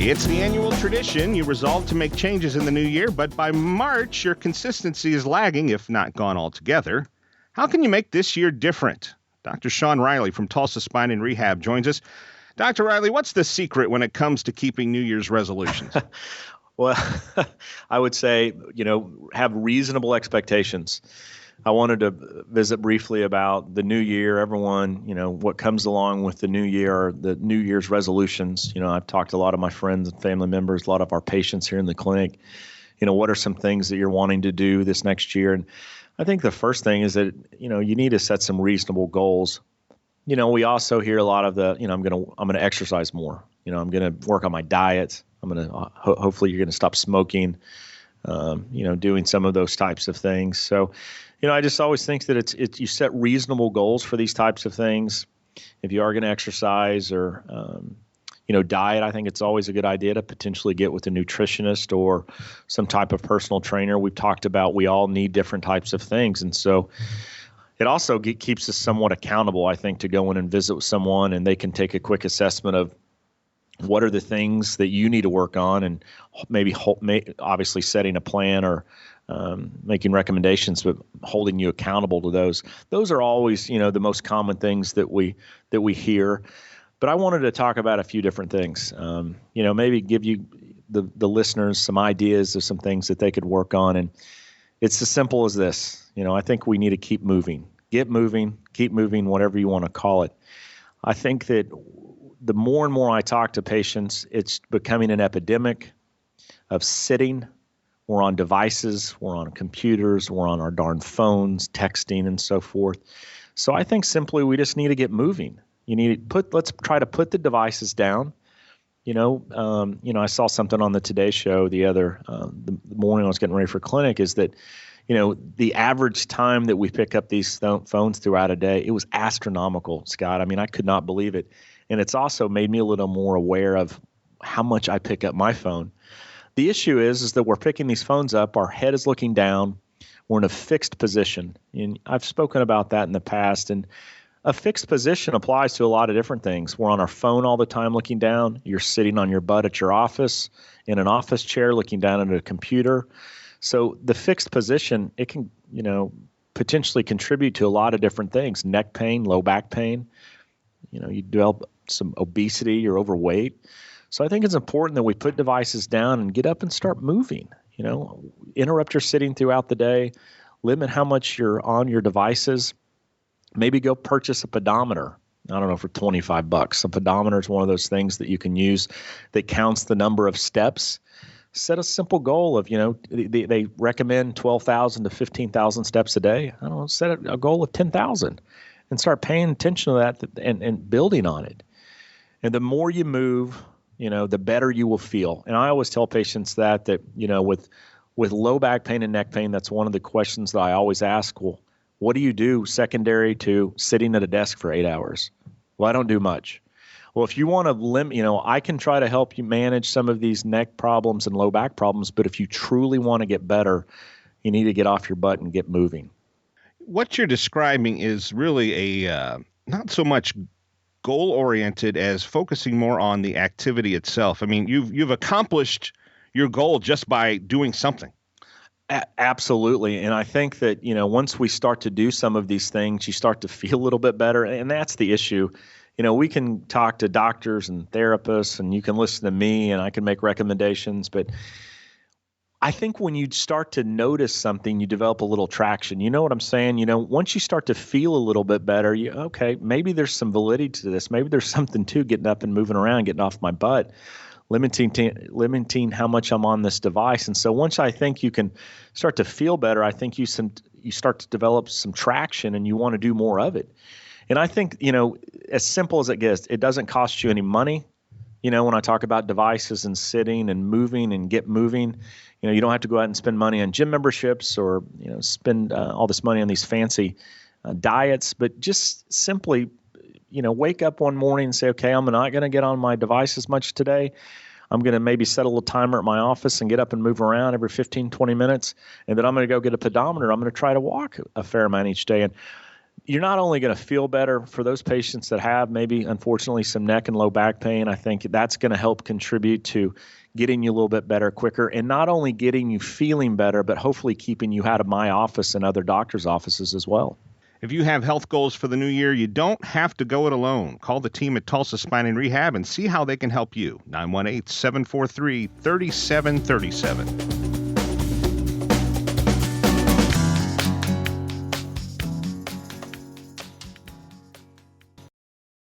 It's the annual tradition. You resolve to make changes in the new year, but by March, your consistency is lagging, if not gone altogether. How can you make this year different? Dr. Sean Riley from Tulsa Spine and Rehab joins us. Dr. Riley, what's the secret when it comes to keeping New Year's resolutions? Well, I would say, have reasonable expectations. I wanted to visit briefly about the new year. Everyone, what comes along with the new year are the New Year's resolutions. I've talked to a lot of my friends and family members, a lot of our patients here in the clinic. What are some things that you're wanting to do this next year? And I think the first thing is that, you need to set some reasonable goals. We also hear a lot of the, I'm going to exercise more. I'm going to work on my diet. I'm going to, hopefully you're going to stop smoking, doing some of those types of things. So, I just always think that it's you set reasonable goals for these types of things. If you are going to exercise or, diet, I think it's always a good idea to potentially get with a nutritionist or some type of personal trainer. We've talked about we all need different types of things. And so it also keeps us somewhat accountable, I think, to go in and visit with someone and they can take a quick assessment of what are the things that you need to work on and maybe obviously setting a plan or making recommendations, but holding you accountable to those. Those are always, the most common things that we hear. But I wanted to talk about a few different things. Maybe give you the listeners some ideas of some things that they could work on. And it's as simple as this. I think we need to keep moving, keep moving, whatever you want to call it. I think that the more and more I talk to patients, it's becoming an epidemic of sitting. We're on devices, we're on computers, we're on our darn phones, texting and so forth. So I think simply we just need to get moving. Let's try to put the devices down. I saw something on the Today Show the morning I was getting ready for clinic is that, the average time that we pick up these phones throughout a day, it was astronomical, Scott. I mean, I could not believe it. And it's also made me a little more aware of how much I pick up my phone. The issue is that we're picking these phones up, our head is looking down, we're in a fixed position. And I've spoken about that in the past. And a fixed position applies to a lot of different things. We're on our phone all the time looking down. You're sitting on your butt at your office, in an office chair looking down at a computer. So the fixed position, it can, potentially contribute to a lot of different things. Neck pain, low back pain. You develop some obesity, you're overweight. So I think it's important that we put devices down and get up and start moving. Interrupt your sitting throughout the day, limit how much you're on your devices. Maybe go purchase a pedometer. I don't know, for $25. A pedometer is one of those things that you can use that counts the number of steps. Set a simple goal of, they recommend 12,000 to 15,000 steps a day. I don't know, set a goal of 10,000 and start paying attention to that and building on it. And the more you move, the better you will feel. And I always tell patients that with low back pain and neck pain, that's one of the questions that I always ask. Well, what do you do secondary to sitting at a desk for 8 hours? Well, I don't do much. Well, if you want to limit, I can try to help you manage some of these neck problems and low back problems. But if you truly want to get better, you need to get off your butt and get moving. What you're describing is really a not so much goal-oriented as focusing more on the activity itself. I mean, you've accomplished your goal just by doing something. Absolutely. And I think that, once we start to do some of these things, you start to feel a little bit better. And that's the issue. We can talk to doctors and therapists and you can listen to me and I can make recommendations. But I think when you start to notice something, you develop a little traction. You know what I'm saying? Once you start to feel a little bit better, okay, maybe there's some validity to this. Maybe there's something to getting up and moving around, getting off my butt, limiting how much I'm on this device. And so once I think you can start to feel better, I think you start to develop some traction and you want to do more of it. And I think, as simple as it gets, it doesn't cost you any money. When I talk about devices and sitting and moving and get moving, you don't have to go out and spend money on gym memberships or, spend all this money on these fancy diets, but just simply, wake up one morning and say, okay, I'm not going to get on my device as much today. I'm going to maybe set a little timer at my office and get up and move around every 15, 20 minutes. And then I'm going to go get a pedometer. I'm going to try to walk a fair amount each day. And, you're not only going to feel better for those patients that have maybe, unfortunately, some neck and low back pain. I think that's going to help contribute to getting you a little bit better quicker, and not only getting you feeling better, but hopefully keeping you out of my office and other doctors' offices as well. If you have health goals for the new year, you don't have to go it alone. Call the team at Tulsa Spine and Rehab and see how they can help you. 918-743-3737.